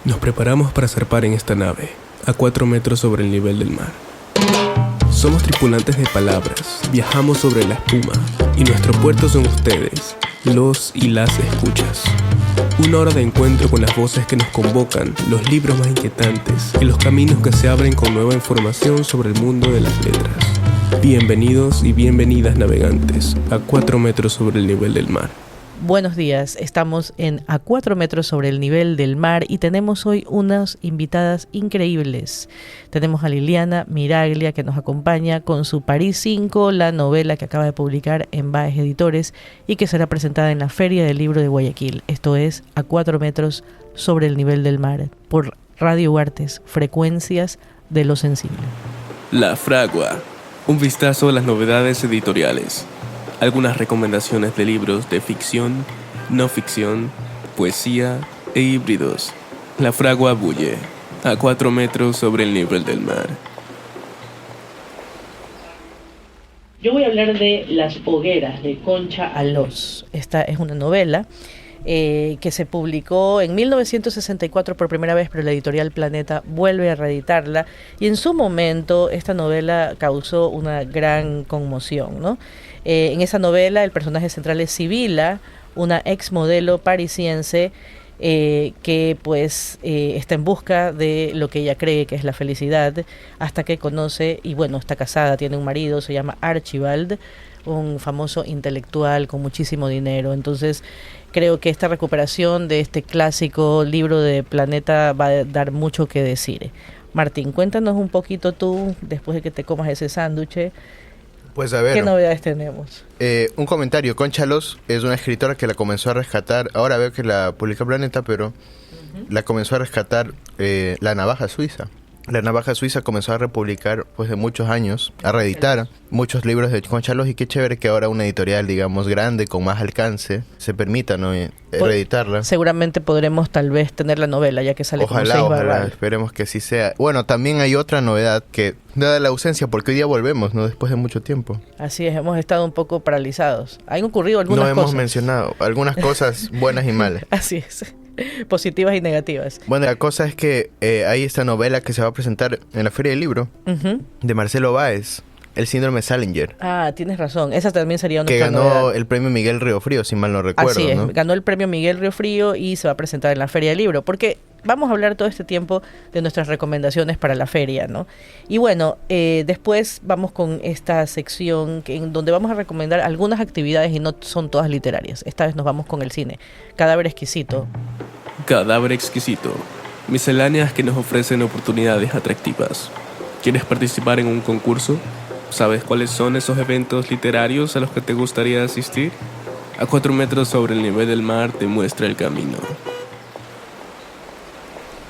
Nos preparamos para zarpar en esta nave, a 4 metros sobre el nivel del mar. Somos tripulantes de palabras, viajamos sobre la espuma, y nuestro puerto son ustedes, los y las escuchas. Una hora de encuentro con las voces que nos convocan, los libros más inquietantes y los caminos que se abren con nueva información sobre el mundo de las letras. Bienvenidos y bienvenidas navegantes, a 4 metros sobre el nivel del mar. Buenos días, estamos a 4 metros sobre el nivel del mar y tenemos hoy unas invitadas increíbles. Tenemos a Liliana Miraglia que nos acompaña con su París 5, la novela que acaba de publicar en Baez Editores y que será presentada en la Feria del Libro de Guayaquil. Esto es a 4 metros sobre el nivel del mar, por Radio Huartes, frecuencias de lo sensible. La Fragua, un vistazo a las novedades editoriales. Algunas recomendaciones de libros de ficción, no ficción, poesía e híbridos. La Fragua bulle, a 4 metros sobre el nivel del mar. Yo voy a hablar de Las Hogueras, de Concha Alós. Esta es una novela que se publicó en 1964 por primera vez, pero la editorial Planeta vuelve a reeditarla. Y en su momento esta novela causó una gran conmoción, ¿no? En esa novela el personaje central es Sibila, una ex modelo parisiense que pues está en busca de lo que ella cree que es la felicidad, hasta que conoce, y bueno, está casada, tiene un marido, se llama Archibald, un famoso intelectual con muchísimo dinero. Entonces creo que esta recuperación de este clásico libro de Planeta va a dar mucho que decir. Martín, cuéntanos un poquito tú, después de que te comas ese sándwich. Pues a ver, ¿qué novedades tenemos? Un comentario. Concha Alós es una escritora que la comenzó a rescatar. Ahora veo que la publica Planeta, pero la comenzó a rescatar La Navaja Suiza. La Navaja Suiza comenzó a republicar pues de muchos años, a reeditar muchos libros de Concha Alós, y qué chévere que ahora una editorial, digamos, grande, con más alcance, se permita, ¿no? reeditarla. Seguramente podremos tal vez tener la novela, ya que sale Ojalá, esperemos que sí sea. Bueno, también hay otra novedad que, dada la ausencia, porque hoy día volvemos, ¿no? Después de mucho tiempo. Así es, hemos estado un poco paralizados. Han ocurrido algunas cosas. No hemos mencionado algunas cosas buenas y malas. Así es. Positivas y negativas. Bueno, la cosa es que hay esta novela que se va a presentar en la Feria del Libro de Marcelo Báez, El síndrome Salinger. Ah, tienes razón. Esa también sería una que ganó novedad. El premio Miguel Riofrío, si mal no recuerdo. Así es, ¿no? Ganó el premio Miguel Riofrío y se va a presentar en la Feria del Libro, porque vamos a hablar todo este tiempo de nuestras recomendaciones para la feria, ¿no? Y bueno, después vamos con esta sección en donde vamos a recomendar algunas actividades y no son todas literarias. Esta vez nos vamos con el cine. Cadáver Exquisito. Cadáver Exquisito. Misceláneas que nos ofrecen oportunidades atractivas. ¿Quieres participar en un concurso? ¿Sabes cuáles son esos eventos literarios a los que te gustaría asistir? A 4 metros sobre el nivel del mar te muestra el camino.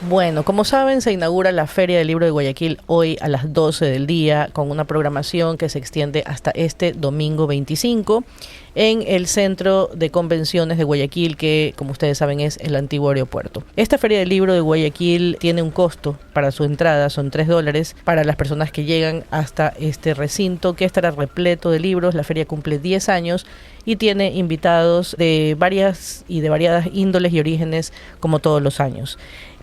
Bueno, como saben, se inaugura la Feria del Libro de Guayaquil hoy a las 12 del día, con una programación que se extiende hasta este domingo 25 en el Centro de Convenciones de Guayaquil, que, como ustedes saben, es el antiguo aeropuerto. Esta Feria del Libro de Guayaquil tiene un costo para su entrada, son $3 para las personas que llegan hasta este recinto, que estará repleto de libros. La feria cumple 10 años y tiene invitados de variadas índoles y orígenes, como todos los años.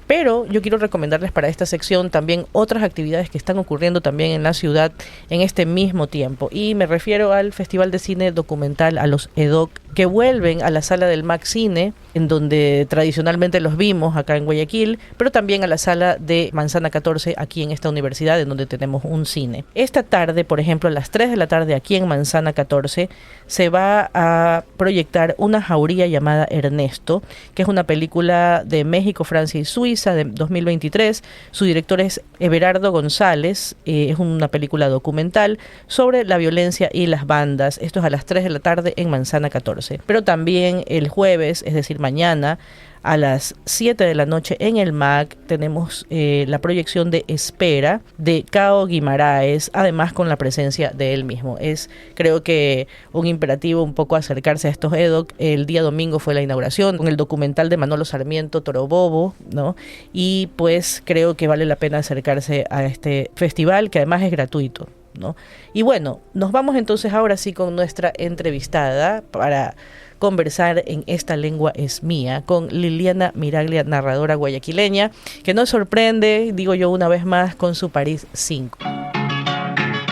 Pero yo quiero recomendarles para esta sección también otras actividades que están ocurriendo también en la ciudad en este mismo tiempo. Y me refiero al Festival de Cine Documental, a los EDOC, que vuelven a la sala del Mac Cine, en donde tradicionalmente los vimos acá en Guayaquil, pero también a la sala de Manzana 14 aquí en esta universidad, en donde tenemos un cine. Esta tarde, por ejemplo, a las 3 de la tarde aquí en Manzana 14, se va a proyectar Una jauría llamada Ernesto, que es una película de México, Francia y Suiza de 2023. Su director es Everardo González. Es una película documental sobre la violencia y las bandas. Esto es a las 3 de la tarde en Manzana 14. Pero también el jueves, es decir, mañana, a las 7 de la noche en el MAC tenemos la proyección de Espera de Cao Guimaraes, además con la presencia de él mismo. Es, creo que, un imperativo un poco acercarse a estos EDOC. El día domingo fue la inauguración con el documental de Manolo Sarmiento, Torobobo, ¿no? Y pues creo que vale la pena acercarse a este festival, que además es gratuito, ¿no? Y bueno, nos vamos entonces ahora sí con nuestra entrevistada para conversar en Esta lengua es mía con Liliana Miraglia, narradora guayaquileña, que nos sorprende, digo yo una vez más, con su París 5.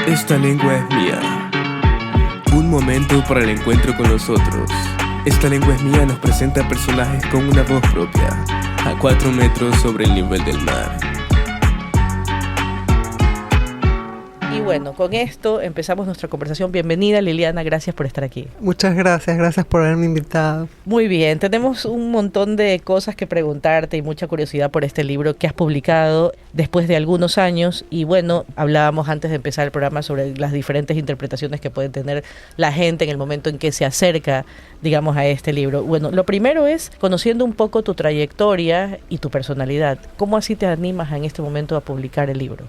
Esta lengua es mía. Un momento para el encuentro con los otros. Esta lengua es mía nos presenta personajes con una voz propia, a 4 metros sobre el nivel del mar. Y bueno, con esto empezamos nuestra conversación. Bienvenida, Liliana, gracias por estar aquí. Muchas gracias por haberme invitado. Muy bien, tenemos un montón de cosas que preguntarte y mucha curiosidad por este libro que has publicado después de algunos años. Y bueno, hablábamos antes de empezar el programa sobre las diferentes interpretaciones que puede tener la gente en el momento en que se acerca, digamos, a este libro. Bueno, lo primero es conociendo un poco tu trayectoria y tu personalidad. ¿Cómo así te animas en este momento a publicar el libro?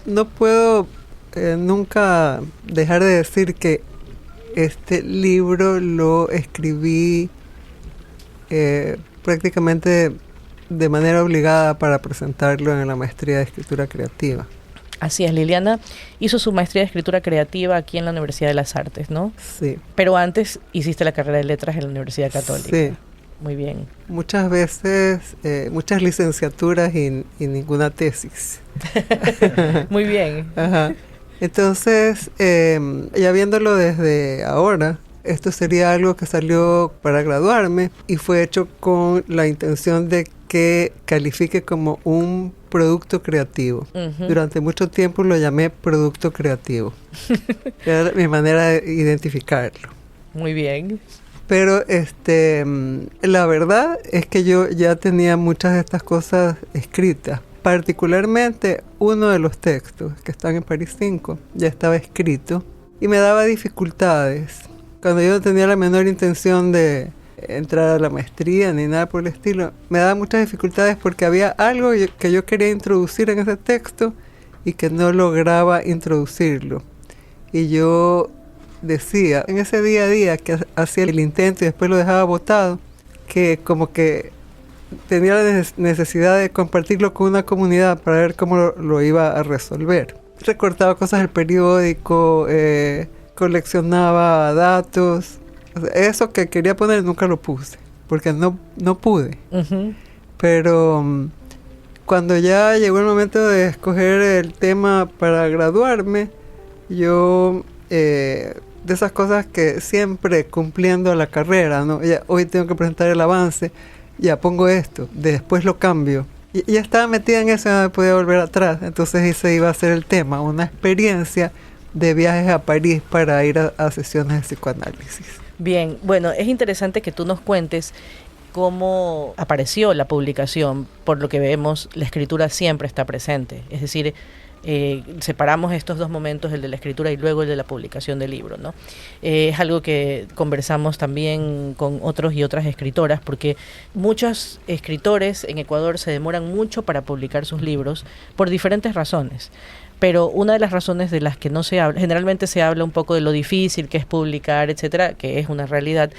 No puedo nunca dejar de decir que este libro lo escribí prácticamente de manera obligada para presentarlo en la maestría de escritura creativa. Así es, Liliana hizo su maestría de escritura creativa aquí en la Universidad de las Artes, ¿no? Sí. Pero antes hiciste la carrera de letras en la Universidad Católica. Sí. Muy bien. Muchas veces, muchas licenciaturas y ninguna tesis. Muy bien. Ajá. Entonces, ya viéndolo desde ahora, esto sería algo que salió para graduarme y fue hecho con la intención de que califique como un producto creativo. Uh-huh. Durante mucho tiempo lo llamé producto creativo. Era mi manera de identificarlo. Muy bien. Pero la verdad es que yo ya tenía muchas de estas cosas escritas. Particularmente uno de los textos que están en París 5 ya estaba escrito y me daba dificultades. Cuando yo no tenía la menor intención de entrar a la maestría ni nada por el estilo, me daba muchas dificultades porque había algo que yo quería introducir en ese texto y que no lograba introducirlo. Y yo decía, en ese día a día que hacía el intento y después lo dejaba botado, que como que tenía la necesidad de compartirlo con una comunidad para ver cómo lo iba a resolver. Recortaba cosas del periódico, coleccionaba datos. O sea, eso que quería poner nunca lo puse, porque no pude. Uh-huh. Pero cuando ya llegó el momento de escoger el tema para graduarme, yo de esas cosas que siempre cumpliendo la carrera, ¿no? Ya, hoy tengo que presentar el avance, ya pongo esto, después lo cambio. Y ya estaba metida en eso, no me podía volver atrás. Entonces ese iba a ser el tema, una experiencia de viajes a París para ir a sesiones de psicoanálisis. Bien, bueno, es interesante que tú nos cuentes cómo apareció la publicación. Por lo que vemos, la escritura siempre está presente. Es decir, separamos estos dos momentos, el de la escritura y luego el de la publicación del libro, ¿no? Es algo que conversamos también con otros y otras escritoras, porque muchos escritores en Ecuador se demoran mucho para publicar sus libros por diferentes razones. Pero una de las razones de las que no se habla, generalmente se habla un poco de lo difícil que es publicar, etcétera, que es una realidad,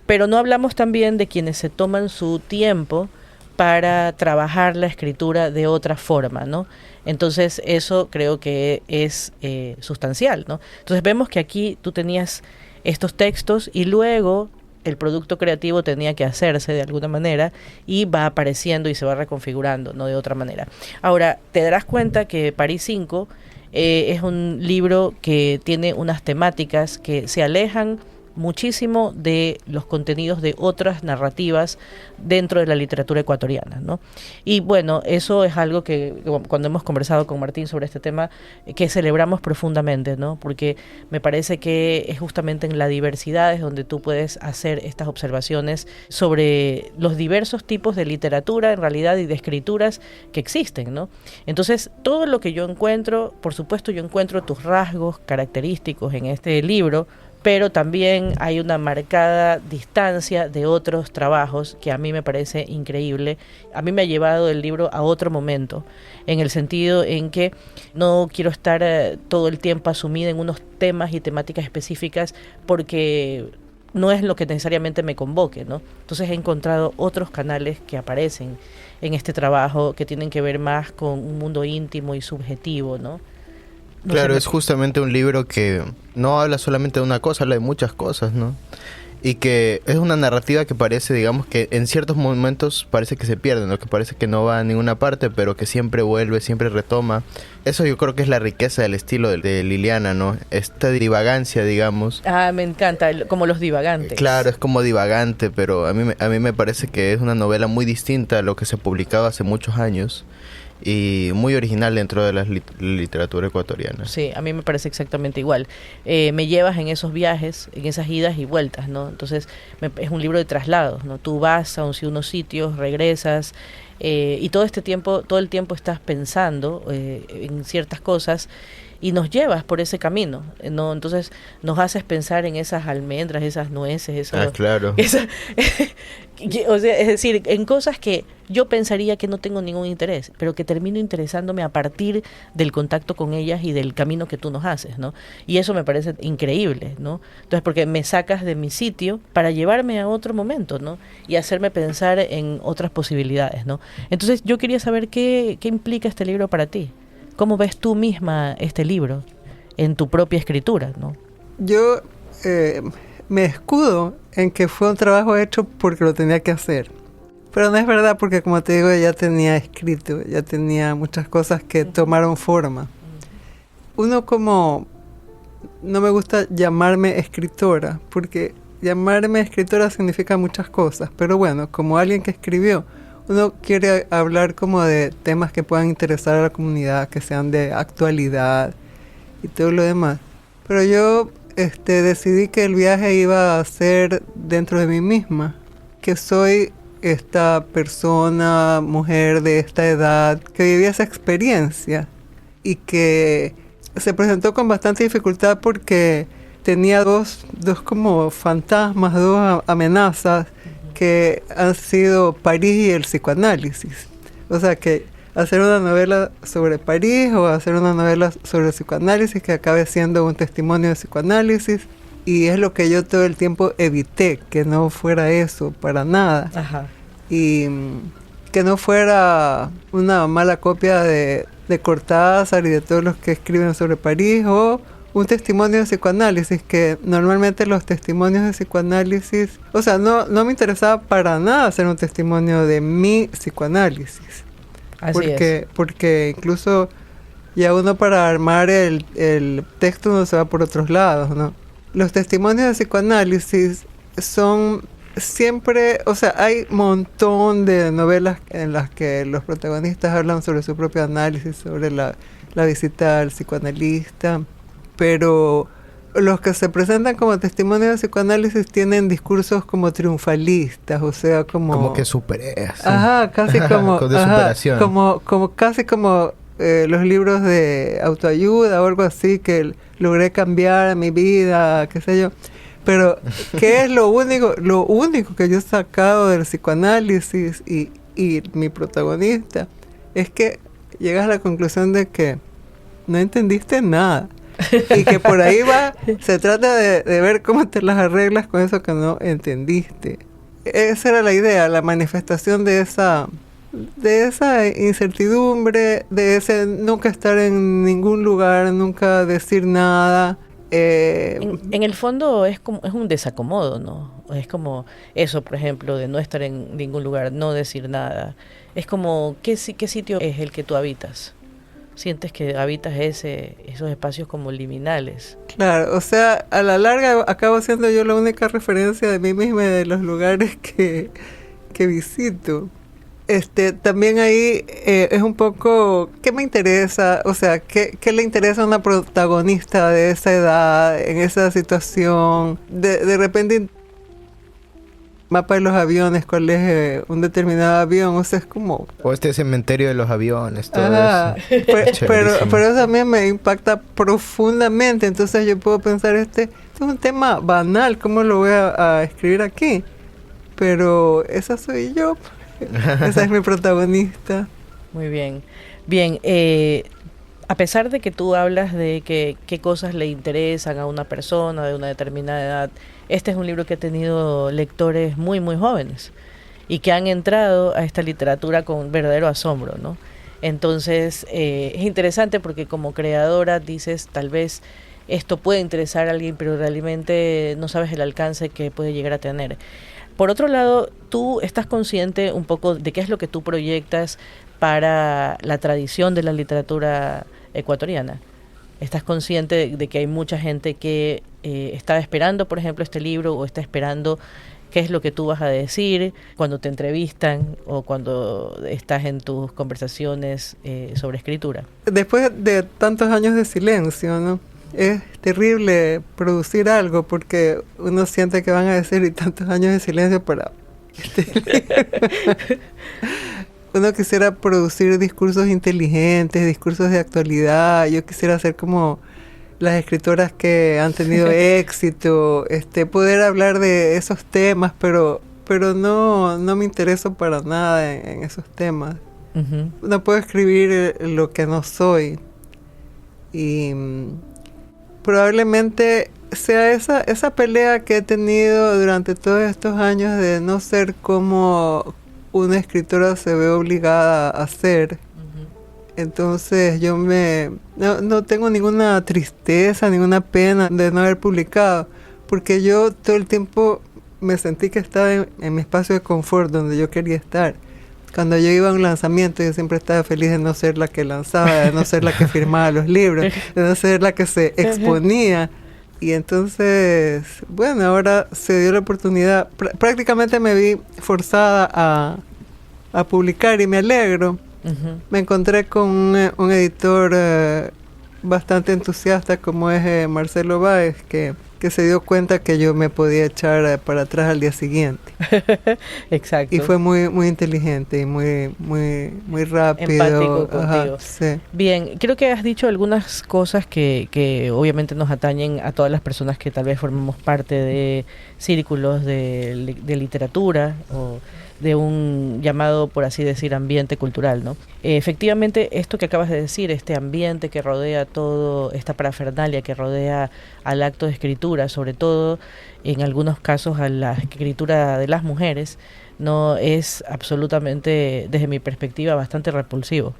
pero no hablamos también de quienes se toman su tiempo para trabajar la escritura de otra forma, ¿no? Entonces eso creo que es sustancial, ¿no? Entonces vemos que aquí tú tenías estos textos y luego el producto creativo tenía que hacerse de alguna manera y va apareciendo y se va reconfigurando, no de otra manera. Ahora, te darás cuenta que París 5 es un libro que tiene unas temáticas que se alejan muchísimo de los contenidos de otras narrativas dentro de la literatura ecuatoriana, ¿no? Y bueno, eso es algo que cuando hemos conversado con Martín sobre este tema, que celebramos profundamente, ¿no? Porque me parece que es justamente en la diversidad es donde tú puedes hacer estas observaciones sobre los diversos tipos de literatura, en realidad, y de escrituras que existen, ¿no? Entonces, todo lo que yo encuentro, por supuesto, yo encuentro tus rasgos característicos en este libro, pero también hay una marcada distancia de otros trabajos que a mí me parece increíble. A mí me ha llevado el libro a otro momento, en el sentido en que no quiero estar todo el tiempo asumida en unos temas y temáticas específicas porque no es lo que necesariamente me convoque, ¿no? Entonces he encontrado otros canales que aparecen en este trabajo que tienen que ver más con un mundo íntimo y subjetivo, ¿no? Claro, es justamente un libro que no habla solamente de una cosa, habla de muchas cosas, ¿no? y que es una narrativa que parece, digamos, que en ciertos momentos parece que se pierde, ¿no? Que parece que no va a ninguna parte, pero que siempre vuelve, siempre retoma. Eso yo creo que es la riqueza del estilo de Liliana, ¿no? Esta divagancia, digamos. Ah, me encanta, como los divagantes. Claro, es como divagante, pero a mí me parece que es una novela muy distinta a lo que se publicaba hace muchos años y muy original dentro de la literatura ecuatoriana. Sí, a mí me parece exactamente igual. Me llevas en esos viajes, en esas idas y vueltas, ¿no? Entonces es un libro de traslados, ¿no? Tú vas a unos sitios, regresas y todo el tiempo estás pensando en ciertas cosas y nos llevas por ese camino, ¿no? Entonces nos haces pensar en esas almendras, esas nueces, claro. O sea, es decir, en cosas que yo pensaría que no tengo ningún interés, pero que termino interesándome a partir del contacto con ellas y del camino que tú nos haces, ¿no? Y eso me parece increíble, ¿no? Entonces, porque me sacas de mi sitio para llevarme a otro momento, ¿no? Y hacerme pensar en otras posibilidades, ¿no? Entonces, yo quería saber qué implica este libro para ti. ¿Cómo ves tú misma este libro en tu propia escritura, ¿no? Yo me escudo en que fue un trabajo hecho porque lo tenía que hacer. Pero no es verdad porque, como te digo, ya tenía escrito, ya tenía muchas cosas que tomaron forma. Uno como... No me gusta llamarme escritora, porque llamarme escritora significa muchas cosas. Pero bueno, como alguien que escribió, uno quiere hablar como de temas que puedan interesar a la comunidad, que sean de actualidad y todo lo demás. Pero yo decidí que el viaje iba a ser dentro de mí misma, que soy esta persona, mujer de esta edad, que vivía esa experiencia y que se presentó con bastante dificultad porque tenía dos como fantasmas, dos amenazas que han sido París y el psicoanálisis. O sea que hacer una novela sobre París o hacer una novela sobre el psicoanálisis que acabe siendo un testimonio de psicoanálisis, y es lo que yo todo el tiempo evité, que no fuera eso para nada. Ajá. Y que no fuera una mala copia de Cortázar y de todos los que escriben sobre París, o un testimonio de psicoanálisis, que normalmente los testimonios de psicoanálisis, o sea, no me interesaba para nada hacer un testimonio de mi psicoanálisis. Porque incluso ya uno para armar el texto no se va por otros lados, ¿no? Los testimonios de psicoanálisis son siempre, o sea, hay un montón de novelas en las que los protagonistas hablan sobre su propio análisis, sobre la visita al psicoanalista, pero los que se presentan como testimonios de psicoanálisis tienen discursos como triunfalistas, o sea, como que superé. Ajá, casi como de superación. Como casi como los libros de autoayuda o algo así, que logré cambiar mi vida, qué sé yo. Pero ¿qué es lo único que yo he sacado del psicoanálisis y mi protagonista? Es que llegas a la conclusión de que no entendiste nada. Y que por ahí se trata de ver cómo te las arreglas con eso que no entendiste. Esa era la idea, la manifestación de esa incertidumbre, de ese nunca estar en ningún lugar, nunca decir nada. En el fondo es un desacomodo, ¿no? Es como eso, por ejemplo, de no estar en ningún lugar, no decir nada. Es como, ¿qué sitio es el que tú habitas? Sientes que habitas esos espacios como liminales. Claro, o sea, a la larga acabo siendo yo la única referencia de mí misma y de los lugares que visito. También ahí es un poco, ¿qué me interesa? O sea, ¿qué le interesa a una protagonista de esa edad, en esa situación? De repente, mapa de los aviones, cuál es un determinado avión, o sea, es como... O cementerio de los aviones, todo eso. Pero eso también me impacta profundamente, entonces yo puedo pensar, esto es un tema banal, ¿cómo lo voy a escribir aquí? Pero esa soy yo, esa es mi protagonista. Muy bien. Bien, a pesar de que tú hablas de qué cosas le interesan a una persona de una determinada edad, este es un libro que ha tenido lectores muy, muy jóvenes y que han entrado a esta literatura con verdadero asombro, ¿no? Entonces, es interesante porque como creadora dices, tal vez esto puede interesar a alguien, pero realmente no sabes el alcance que puede llegar a tener. Por otro lado, tú estás consciente un poco de qué es lo que tú proyectas para la tradición de la literatura ecuatoriana. ¿Estás consciente de que hay mucha gente que está esperando, por ejemplo, este libro, o está esperando qué es lo que tú vas a decir cuando te entrevistan o cuando estás en tus conversaciones sobre escritura? Después de tantos años de silencio, ¿no? Es terrible producir algo porque uno siente que van a decir y tantos años de silencio para uno quisiera producir discursos inteligentes, discursos de actualidad. Yo quisiera ser como las escritoras que han tenido éxito, poder hablar de esos temas, pero no me intereso para nada en esos temas. Uh-huh. No puedo escribir lo que no soy. Y probablemente sea esa pelea que he tenido durante todos estos años de no ser como una escritora se ve obligada a ser. Uh-huh. Entonces yo no tengo ninguna tristeza, ninguna pena de no haber publicado, porque yo todo el tiempo me sentí que estaba en mi espacio de confort donde yo quería estar. Cuando yo iba a un lanzamiento, yo siempre estaba feliz de no ser la que lanzaba, de no ser la que firmaba los libros, de no ser la que se exponía. Y entonces, bueno, ahora se dio la oportunidad. Prácticamente me vi forzada a publicar y me alegro. Uh-huh. Me encontré con un editor bastante entusiasta como es Marcelo Báez, que se dio cuenta que yo me podía echar para atrás al día siguiente. Exacto. Y fue muy muy inteligente y muy rápido. Empático contigo. Ajá, sí. Bien, creo que has dicho algunas cosas que obviamente nos atañen a todas las personas que tal vez formamos parte de círculos de literatura o de un llamado, por así decir, ambiente cultural, ¿no? Efectivamente, esto que acabas de decir, este ambiente que rodea todo, esta parafernalia que rodea al acto de escritura, sobre todo en algunos casos a la escritura de las mujeres, no es absolutamente, desde mi perspectiva, bastante repulsivo.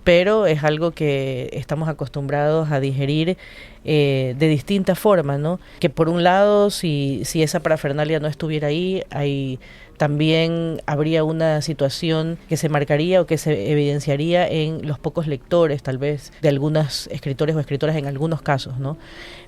Pero es algo que estamos acostumbrados a digerir de distintas formas, ¿no? Que por un lado, si esa parafernalia no estuviera ahí, también habría una situación que se marcaría o que se evidenciaría en los pocos lectores, tal vez, de algunos escritores o escritoras en algunos casos, ¿no?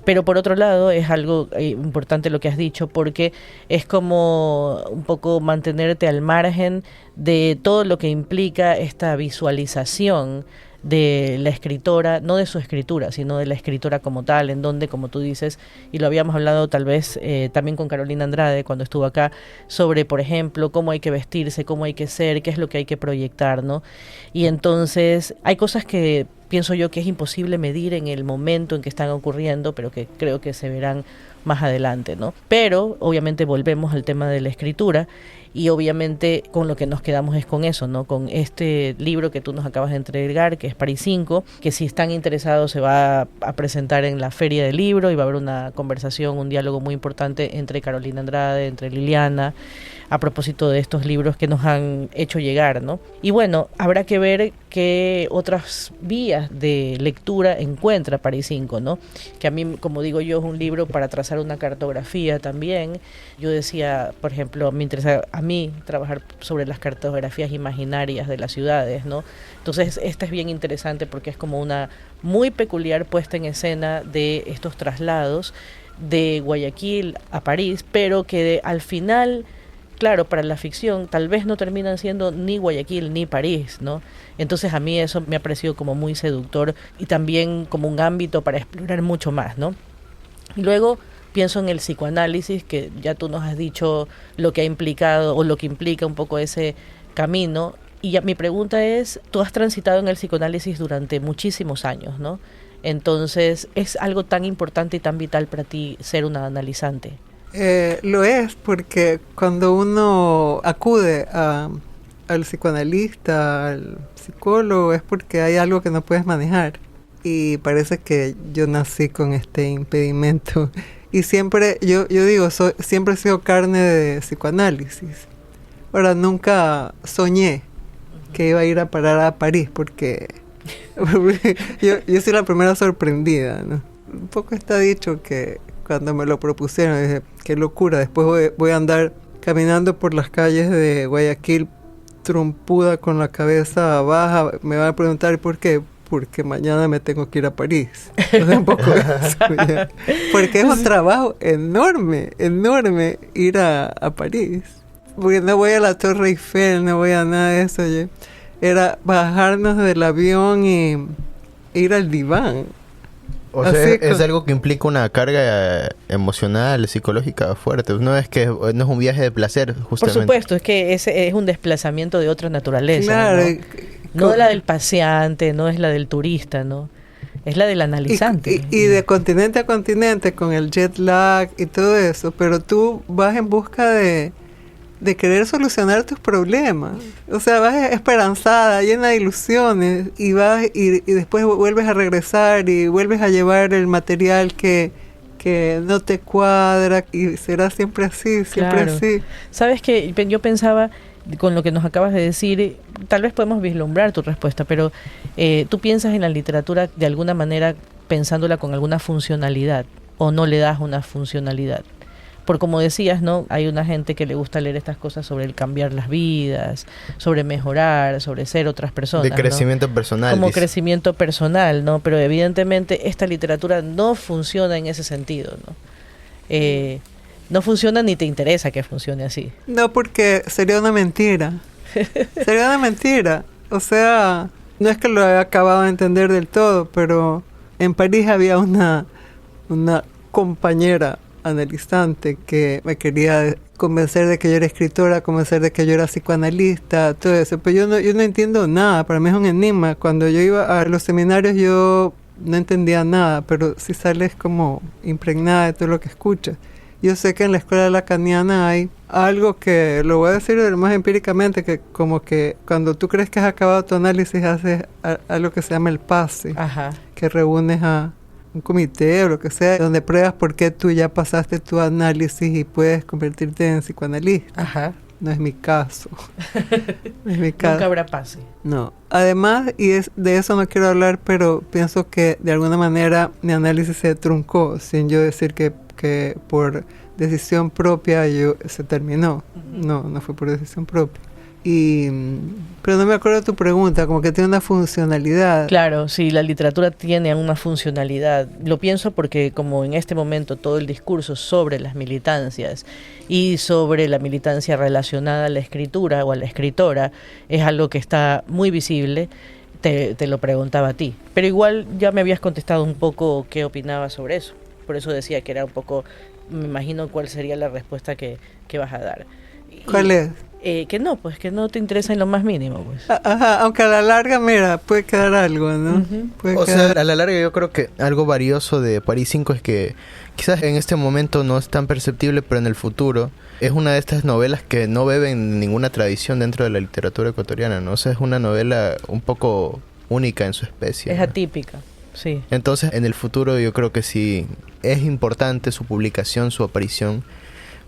Pero por otro lado, es algo importante lo que has dicho, porque es como un poco mantenerte al margen de todo lo que implica esta visualización de la escritora, no de su escritura, sino de la escritora como tal, en donde, como tú dices, y lo habíamos hablado tal vez también con Carolina Andrade cuando estuvo acá, sobre, por ejemplo, cómo hay que vestirse, cómo hay que ser, qué es lo que hay que proyectar, ¿no? Y entonces hay cosas que pienso yo que es imposible medir en el momento en que están ocurriendo, pero que creo que se verán más adelante, ¿no? Pero obviamente volvemos al tema de la escritura y obviamente con lo que nos quedamos es con eso, ¿no? Con este libro que tú nos acabas de entregar, que es París 5, que si están interesados se va a presentar en la Feria del Libro y va a haber una conversación, un diálogo muy importante entre Carolina Andrade, entre Liliana, a propósito de estos libros que nos han hecho llegar, ¿no? Y bueno, habrá que ver qué otras vías de lectura encuentra París 5, ¿no? Que a mí, como digo yo, es un libro para trazar una cartografía también. Yo decía, por ejemplo, me interesa a mí trabajar sobre las cartografías imaginarias de las ciudades, ¿no? Entonces, esta es bien interesante porque es como una muy peculiar puesta en escena de estos traslados de Guayaquil a París, pero que al final, claro, para la ficción tal vez no terminan siendo ni Guayaquil ni París, ¿no? Entonces a mí eso me ha parecido como muy seductor y también como un ámbito para explorar mucho más, ¿no? Y luego pienso en el psicoanálisis, que ya tú nos has dicho lo que ha implicado o lo que implica un poco ese camino. Y ya mi pregunta es, tú has transitado en el psicoanálisis durante muchísimos años, ¿no? Entonces, ¿es algo tan importante y tan vital para ti ser una analizante? Lo es, porque cuando uno acude al psicoanalista, al psicólogo, es porque hay algo que no puedes manejar. Y parece que yo nací con este impedimento. Y siempre, yo digo, siempre he sido carne de psicoanálisis. Ahora, nunca soñé que iba a ir a parar a París, porque yo soy la primera sorprendida, ¿no? un poco está dicho que cuando me lo propusieron, dije, qué locura, después voy a andar caminando por las calles de Guayaquil trompuda con la cabeza baja, me van a preguntar por qué, porque mañana me tengo que ir a París. O sea, un poco eso, ya. Porque es un trabajo enorme, enorme ir a París. Porque no voy a la Torre Eiffel, no voy a nada de eso. Ya. Era bajarnos del avión y ir al diván. O sea, es algo que implica una carga emocional, psicológica fuerte. No es un viaje de placer, justamente. Por supuesto, es que es un desplazamiento de otra naturaleza. Claro. No la del paseante, no es la del turista, ¿no? Es la del analizante. Y de continente a continente, con el jet lag y todo eso, pero tú vas en busca de querer solucionar tus problemas. O sea, vas esperanzada, llena de ilusiones, y vas y después vuelves a regresar y vuelves a llevar el material que no te cuadra, y será siempre así, siempre así. Sabes que yo pensaba, con lo que nos acabas de decir, tal vez podemos vislumbrar tu respuesta, pero tú piensas en la literatura de alguna manera pensándola con alguna funcionalidad, o no le das una funcionalidad. Por como decías, ¿no? Hay una gente que le gusta leer estas cosas sobre el cambiar las vidas, sobre mejorar, sobre ser otras personas. De crecimiento, ¿no? Personal. Como crecimiento personal, ¿no? Pero evidentemente esta literatura no funciona en ese sentido, ¿no? No funciona ni te interesa que funcione así. No, porque sería una mentira. Sería una mentira. O sea, no es que lo haya acabado de entender del todo, pero en París había una compañera analizante que me quería convencer de que yo era escritora, convencer de que yo era psicoanalista, todo eso. Pero yo no entiendo nada, para mí es un enigma. Cuando yo iba a los seminarios yo no entendía nada, pero sí sales como impregnada de todo lo que escuchas. Yo sé que en la escuela lacaniana hay algo que, lo voy a decir de lo más empíricamente, que como que cuando tú crees que has acabado tu análisis haces algo que se llama el pase. Ajá. Que reúnes a un comité o lo que sea, donde pruebas por qué tú ya pasaste tu análisis y puedes convertirte en psicoanalista. Ajá. No es mi caso. No es mi caso. Nunca habrá pase. No. Además, de eso no quiero hablar, pero pienso que de alguna manera mi análisis se truncó, sin yo decir que por decisión propia se terminó. No fue por decisión propia. Pero no me acuerdo de tu pregunta, como que tiene una funcionalidad. Claro, sí, la literatura tiene una funcionalidad. Lo pienso porque como en este momento todo el discurso sobre las militancias y sobre la militancia relacionada a la escritura o a la escritora es algo que está muy visible, te lo preguntaba a ti. Pero igual ya me habías contestado un poco qué opinabas sobre eso. Por eso decía que era un poco, me imagino cuál sería la respuesta que vas a dar. ¿Cuál es? Que no te interesa en lo más mínimo, pues. Ajá, aunque a la larga, mira, puede quedar algo, ¿no? O sea, a la larga yo creo que algo valioso de París 5 es que quizás en este momento no es tan perceptible, pero en el futuro es una de estas novelas que no beben ninguna tradición dentro de la literatura ecuatoriana, ¿no? O sea, es una novela un poco única en su especie. Es ¿no? Atípica, sí. Entonces, en el futuro yo creo que sí es importante su publicación, su aparición,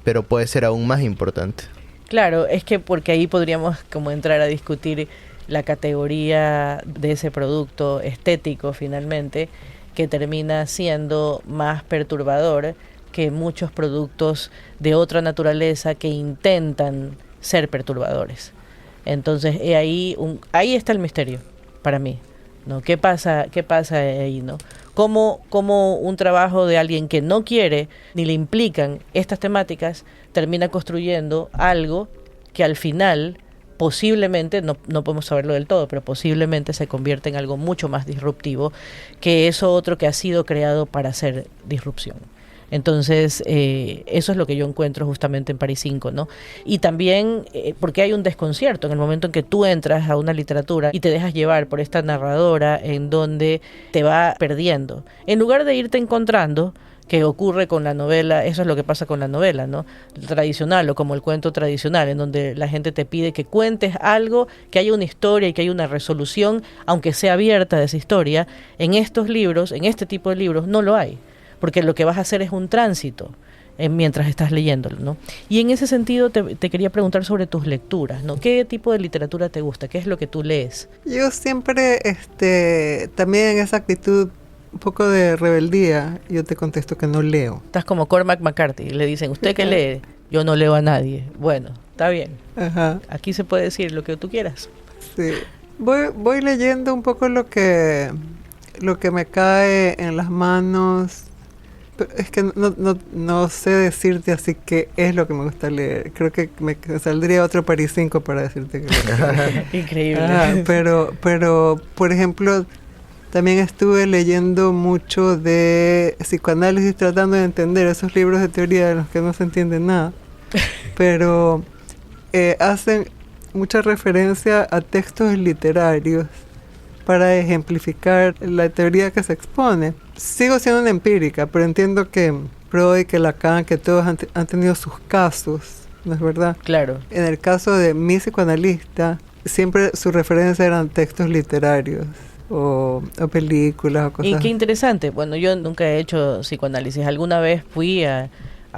pero puede ser aún más importante. Claro, es que porque ahí podríamos como entrar a discutir la categoría de ese producto estético finalmente, que termina siendo más perturbador que muchos productos de otra naturaleza que intentan ser perturbadores. Entonces ahí está el misterio para mí, ¿no? ¿Qué pasa ahí, no? Cómo un trabajo de alguien que no quiere ni le implican estas temáticas termina construyendo algo que al final posiblemente, no podemos saberlo del todo, pero posiblemente se convierte en algo mucho más disruptivo que eso otro que ha sido creado para hacer disrupción. Entonces, eso es lo que yo encuentro justamente en París 5, ¿no? Y también porque hay un desconcierto en el momento en que tú entras a una literatura y te dejas llevar por esta narradora en donde te va perdiendo. En lugar de irte encontrando, que ocurre con la novela, eso es lo que pasa con la novela, ¿no? Tradicional o como el cuento tradicional, en donde la gente te pide que cuentes algo, que haya una historia y que haya una resolución, aunque sea abierta de esa historia. En estos libros, en este tipo de libros, no lo hay. Porque lo que vas a hacer es un tránsito mientras estás leyéndolo, ¿no? Y en ese sentido te quería preguntar sobre tus lecturas, ¿no? ¿Qué tipo de literatura te gusta? ¿Qué es lo que tú lees? Yo siempre, también en esa actitud un poco de rebeldía, yo te contesto que no leo. Estás como Cormac McCarthy. Le dicen, ¿usted qué lee? Yo no leo a nadie. Bueno, está bien. Ajá. Aquí se puede decir lo que tú quieras. Sí. Voy leyendo un poco lo que me cae en las manos. Pero es que no sé decirte así qué es lo que me gusta leer. Creo que me saldría otro París 5 para decirte que Increíble. pero por ejemplo, también estuve leyendo mucho de psicoanálisis, tratando de entender esos libros de teoría de los que no se entiende nada. Pero hacen mucha referencia a textos literarios para ejemplificar la teoría que se expone. Sigo siendo una empírica, pero entiendo que Freud, que Lacan, que todos han tenido sus casos, ¿no es verdad? Claro. En el caso de mi psicoanalista, siempre su referencia eran textos literarios o películas o cosas. Y qué interesante. Bueno, yo nunca he hecho psicoanálisis. Alguna vez fui a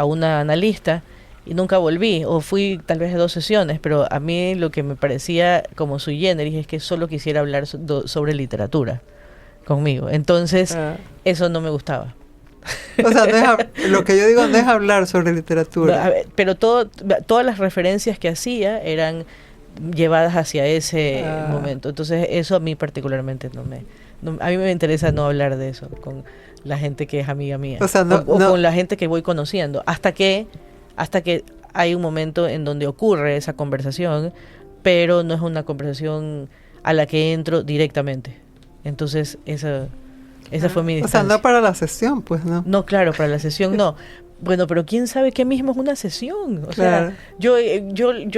una analista y nunca volví, o fui tal vez a 2 sesiones, pero a mí lo que me parecía como sui generis es que solo quisiera hablar sobre literatura conmigo. Entonces, eso no me gustaba. O sea, lo que yo digo no es hablar sobre literatura. No, a ver, pero todas las referencias que hacía eran llevadas hacia ese momento. Entonces, eso a mí particularmente a mí me interesa no hablar de eso con la gente que es amiga mía. O sea, o con la gente que voy conociendo. Hasta que hay un momento en donde ocurre esa conversación, pero no es una conversación a la que entro directamente. Entonces, esa fue mi distancia. O sea, no para la sesión, pues, ¿no? No, claro, para la sesión no. Bueno, pero quién sabe qué mismo es una sesión. O sea, yo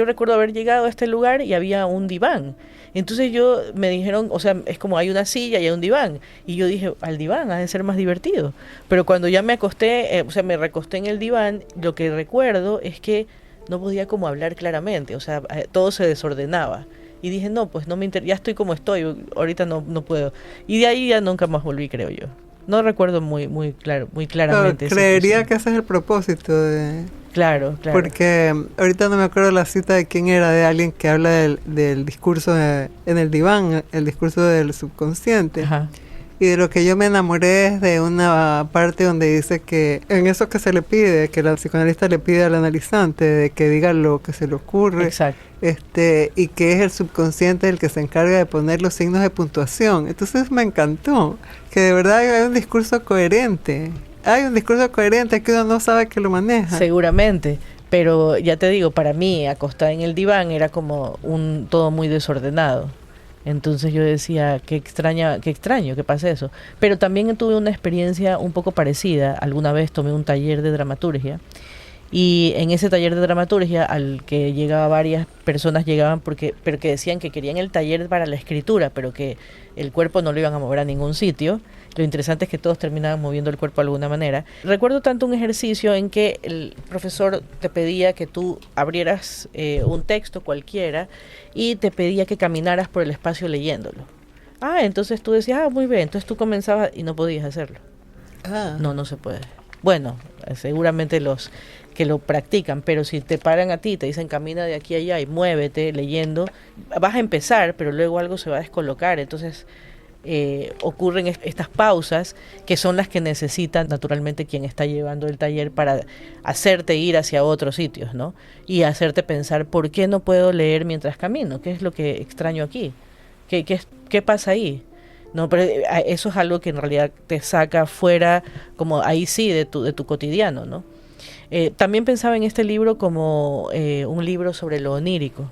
recuerdo haber llegado a este lugar y había un diván. Entonces me dijeron, o sea, es como hay una silla y hay un diván. Y yo dije, al diván ha de ser más divertido. Pero cuando ya me acosté, me recosté en el diván, lo que recuerdo es que no podía como hablar claramente. O sea, todo se desordenaba. Y dije, no, pues no me interesa, ya estoy como estoy, ahorita no puedo. Y de ahí ya nunca más volví, creo yo. No recuerdo muy claramente. Creería que ese es el propósito de... Claro. Porque ahorita no me acuerdo la cita de quién era, de alguien que habla del discurso en el diván, el discurso del subconsciente. Ajá. Y de lo que yo me enamoré es de una parte donde dice que en eso que se le pide, que la psicoanalista le pide al analizante de que diga lo que se le ocurre. Exacto. Y que es el subconsciente el que se encarga de poner los signos de puntuación. Entonces me encantó que de verdad hay un discurso coherente. Hay un discurso coherente que uno no sabe que lo maneja. Seguramente, pero ya te digo, para mí, acostada en el diván era como todo muy desordenado. Entonces yo decía, qué extraño que pase eso. Pero también tuve una experiencia un poco parecida. Alguna vez tomé un taller de dramaturgia. Y en ese taller de dramaturgia, al que llegaba varias personas llegaban pero que decían que querían el taller para la escritura, pero que el cuerpo no lo iban a mover a ningún sitio. Lo interesante es que todos terminaban moviendo el cuerpo de alguna manera. Recuerdo tanto un ejercicio en que el profesor te pedía que tú abrieras un texto cualquiera y te pedía que caminaras por el espacio leyéndolo. Entonces tú decías, muy bien, entonces tú comenzabas y no podías hacerlo. No se puede. Bueno, seguramente los que lo practican, pero si te paran a ti, te dicen camina de aquí a allá y muévete leyendo, vas a empezar, pero luego algo se va a descolocar, entonces ocurren estas pausas que son las que necesita naturalmente quien está llevando el taller para hacerte ir hacia otros sitios, ¿no? Y hacerte pensar, ¿por qué no puedo leer mientras camino? ¿Qué es lo que extraño aquí? ¿Qué pasa ahí? No, pero eso es algo que en realidad te saca fuera, como ahí sí, de tu cotidiano, ¿no? También pensaba en este libro como un libro sobre lo onírico,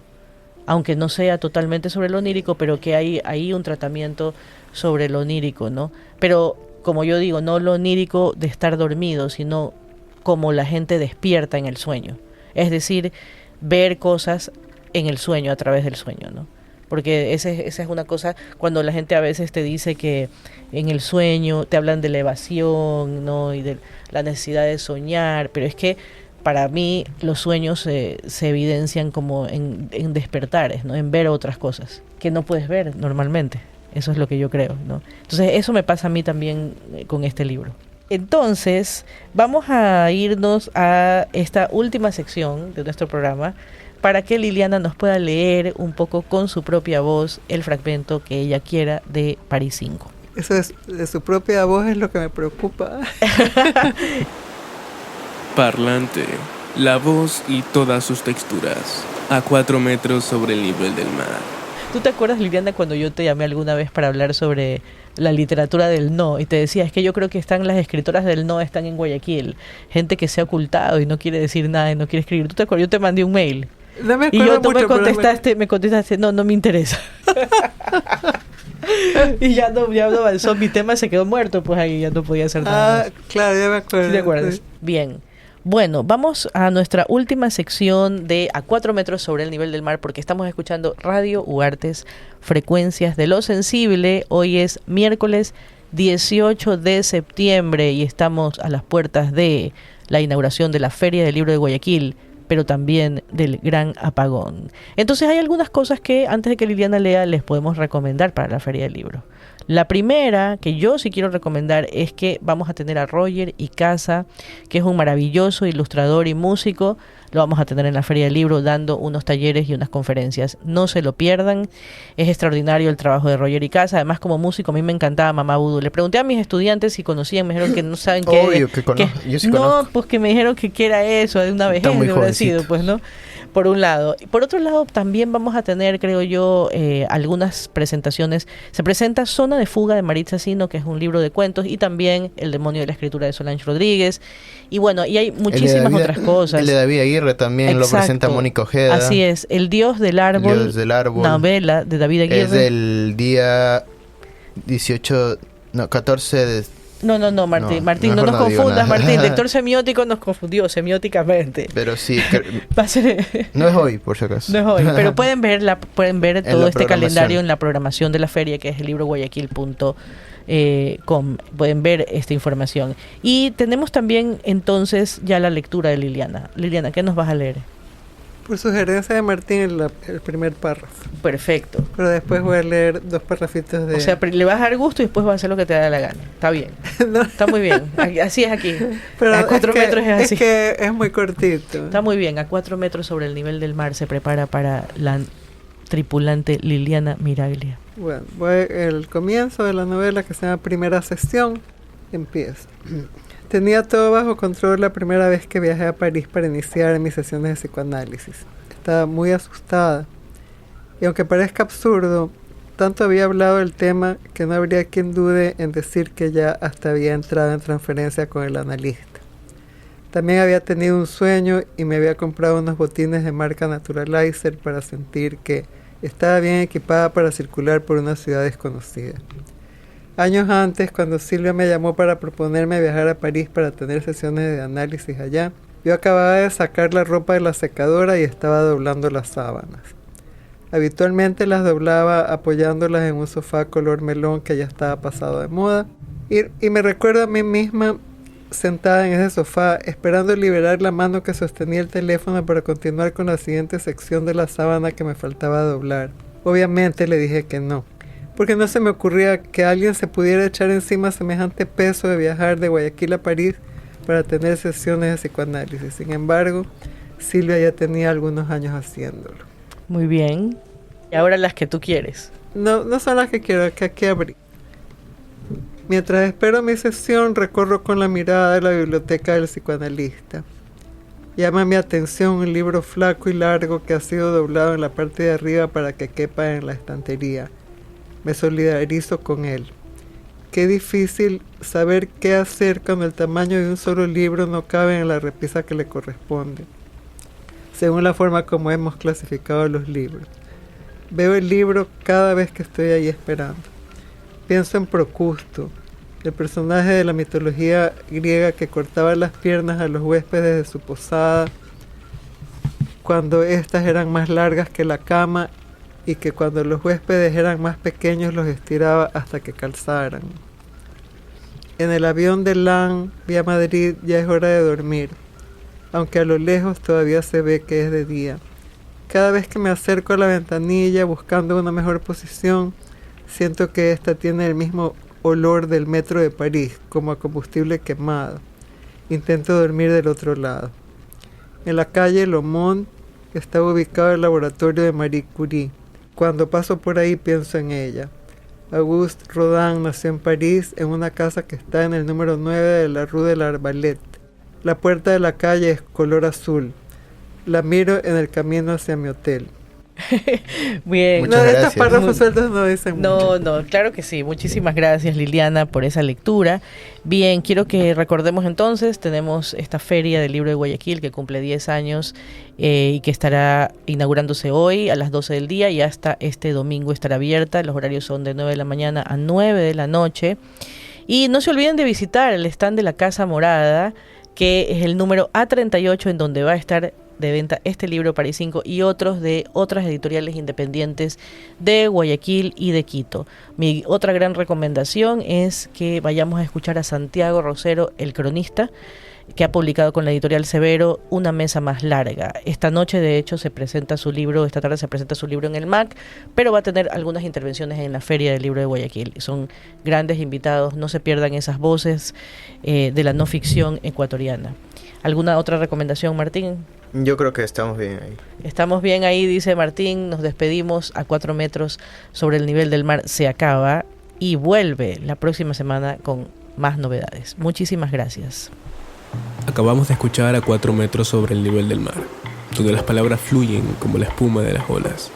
aunque no sea totalmente sobre lo onírico, pero que hay ahí un tratamiento sobre lo onírico, ¿no? Pero, como yo digo, no lo onírico de estar dormido, sino como la gente despierta en el sueño. Es decir, ver cosas en el sueño, a través del sueño, ¿no? Porque esa es una cosa, cuando la gente a veces te dice que en el sueño te hablan de la evasión, ¿no? Y de la necesidad de soñar, pero es que para mí los sueños se evidencian como en despertares, ¿no? En ver otras cosas que no puedes ver normalmente. Eso es lo que yo creo, ¿no? Entonces eso me pasa a mí también con este libro. Entonces vamos a irnos a esta última sección de nuestro programa para que Liliana nos pueda leer un poco con su propia voz el fragmento que ella quiera de París 5. Eso es, de su propia voz es lo que me preocupa. Parlante, la voz y todas sus texturas, a 4 metros sobre el nivel del mar. ¿Tú te acuerdas, Liliana, cuando yo te llamé alguna vez para hablar sobre la literatura del no? Y te decía, es que yo creo que las escritoras del no están en Guayaquil. Gente que se ha ocultado y no quiere decir nada y no quiere escribir. ¿Tú te acuerdas? Yo te mandé un mail. No me Y acuerdo tú mucho, me contestaste, no me interesa. Y ya no avanzó, mi tema se quedó muerto, pues ahí ya no podía hacer nada más. Claro, ya me acuerdo. ¿Sí te acuerdas? Sí. Bien. Bueno, vamos a nuestra última sección de A 4 metros sobre el nivel del mar, porque estamos escuchando Radio Ugartes, Frecuencias de lo Sensible. Hoy es miércoles 18 de septiembre y estamos a las puertas de la inauguración de la Feria del Libro de Guayaquil, pero también del gran apagón. Entonces hay algunas cosas que antes de que Liliana lea les podemos recomendar para la Feria del Libro. La primera que yo sí quiero recomendar es que vamos a tener a Roger Icaza, que es un maravilloso ilustrador y músico. Lo vamos a tener en la Feria del Libro dando unos talleres y unas conferencias. No se lo pierdan. Es extraordinario el trabajo de Roger Icaza. Además, como músico, a mí me encantaba Mamá Vudú. Le pregunté a mis estudiantes si conocían, me dijeron que no saben qué. Obvio que conozco. Yo sí no, conozco. pues que me dijeron que era eso, de una vejez, muy de haber sido, jovencito. pues, ¿no? Por un lado. Por otro lado, también vamos a tener, creo yo, algunas presentaciones. Se presenta Zona de Fuga de Maritza Sino, que es un libro de cuentos, y también El demonio de la escritura de Solange Rodríguez. Y bueno, y hay muchísimas otras cosas. El de David Aguirre también lo presenta Mónica Ojeda. Así es, El Dios del Árbol, El Dios del Árbol. novela de David Aguirre. Es del día 14 de... No, Martín, No, no mejor nos no digo confundas, nada. Martín. Lector semiótico nos confundió semióticamente. Pero sí, Va a ser... no es hoy, por si acaso. No es hoy, pero pueden ver todo la este programación. calendario en la programación de la feria, que es el libro guayaquil.com. Pueden ver esta información. Y tenemos también entonces ya la lectura de Liliana. Liliana, ¿qué nos vas a leer? Por sugerencia de Martín, el primer párrafo. Perfecto. Pero después voy a leer 2 párrafitos de... O sea, le vas a dar gusto y después vas a hacer lo que te da la gana. Está bien. No, Está muy bien. Así es aquí. pero A 4 metros es así. Es que es muy cortito. Está muy bien. A 4 metros sobre el nivel del mar se prepara para la tripulante Liliana Miraglia. Bueno, el comienzo de la novela, que se llama Primera Sesión, empieza. Tenía todo bajo control la primera vez que viajé a París para iniciar mis sesiones de psicoanálisis. Estaba muy asustada. Y aunque parezca absurdo, tanto había hablado del tema que no habría quien dude en decir que ya hasta había entrado en transferencia con el analista. También había tenido un sueño y me había comprado unos botines de marca Naturalizer para sentir que estaba bien equipada para circular por una ciudad desconocida. Años antes, cuando Silvia me llamó para proponerme viajar a París para tener sesiones de análisis allá, yo acababa de sacar la ropa de la secadora y estaba doblando las sábanas. Habitualmente las doblaba apoyándolas en un sofá color melón que ya estaba pasado de moda, y me recuerdo a mí misma sentada en ese sofá esperando liberar la mano que sostenía el teléfono para continuar con la siguiente sección de la sábana que me faltaba doblar. Obviamente le dije que no, porque no se me ocurría que alguien se pudiera echar encima semejante peso de viajar de Guayaquil a París para tener sesiones de psicoanálisis. Sin embargo, Silvia ya tenía algunos años haciéndolo. Muy bien. Y ahora las que tú quieres. No son las que quiero, que aquí abrí. Mientras espero mi sesión, recorro con la mirada la biblioteca del psicoanalista. Llama mi atención un libro flaco y largo que ha sido doblado en la parte de arriba para que quepa en la estantería. Me solidarizo con él. Qué difícil saber qué hacer cuando el tamaño de un solo libro no cabe en la repisa que le corresponde, según la forma como hemos clasificado los libros. Veo el libro cada vez que estoy ahí esperando. Pienso en Procusto, el personaje de la mitología griega que cortaba las piernas a los huéspedes de su posada cuando éstas eran más largas que la cama, y que cuando los huéspedes eran más pequeños los estiraba hasta que calzaran. En el avión de LAN vía Madrid ya es hora de dormir, aunque a lo lejos todavía se ve que es de día. Cada vez que me acerco a la ventanilla buscando una mejor posición, siento que esta tiene el mismo olor del metro de París, como a combustible quemado. Intento dormir del otro lado. En la calle Lomont estaba ubicado el laboratorio de Marie Curie. Cuando paso por ahí pienso en ella. Auguste Rodin nació en París en una casa que está en el número 9 de la Rue de l'Arbalète. La puerta de la calle es color azul. La miro en el camino hacia mi hotel. Bien. Muchas No, gracias. estos párrafos sueltos no dicen mucho. No, claro que sí. Muchísimas gracias, Liliana, por esa lectura. Bien, quiero que recordemos entonces, tenemos esta Feria del Libro de Guayaquil que cumple 10 años y que estará inaugurándose hoy a las 12 del día y hasta este domingo estará abierta. Los horarios son de 9 de la mañana a 9 de la noche. Y no se olviden de visitar el stand de la Casa Morada, que es el número A38, en donde va a estar de venta este libro París 5 y otros de otras editoriales independientes de Guayaquil y de Quito. Mi otra gran recomendación es que vayamos a escuchar a Santiago Rosero, el cronista, que ha publicado con la editorial Severo Una mesa más larga. Esta noche, de hecho, esta tarde se presenta su libro en el MAC, pero va a tener algunas intervenciones en la Feria del Libro de Guayaquil. Son grandes invitados, no se pierdan esas voces de la no ficción ecuatoriana. ¿Alguna otra recomendación, Martín? Yo creo que estamos bien ahí. Estamos bien ahí, dice Martín. Nos despedimos a 4 metros sobre el nivel del mar. Se acaba y vuelve la próxima semana con más novedades. Muchísimas gracias. Acabamos de escuchar a 4 metros sobre el nivel del mar, donde las palabras fluyen como la espuma de las olas.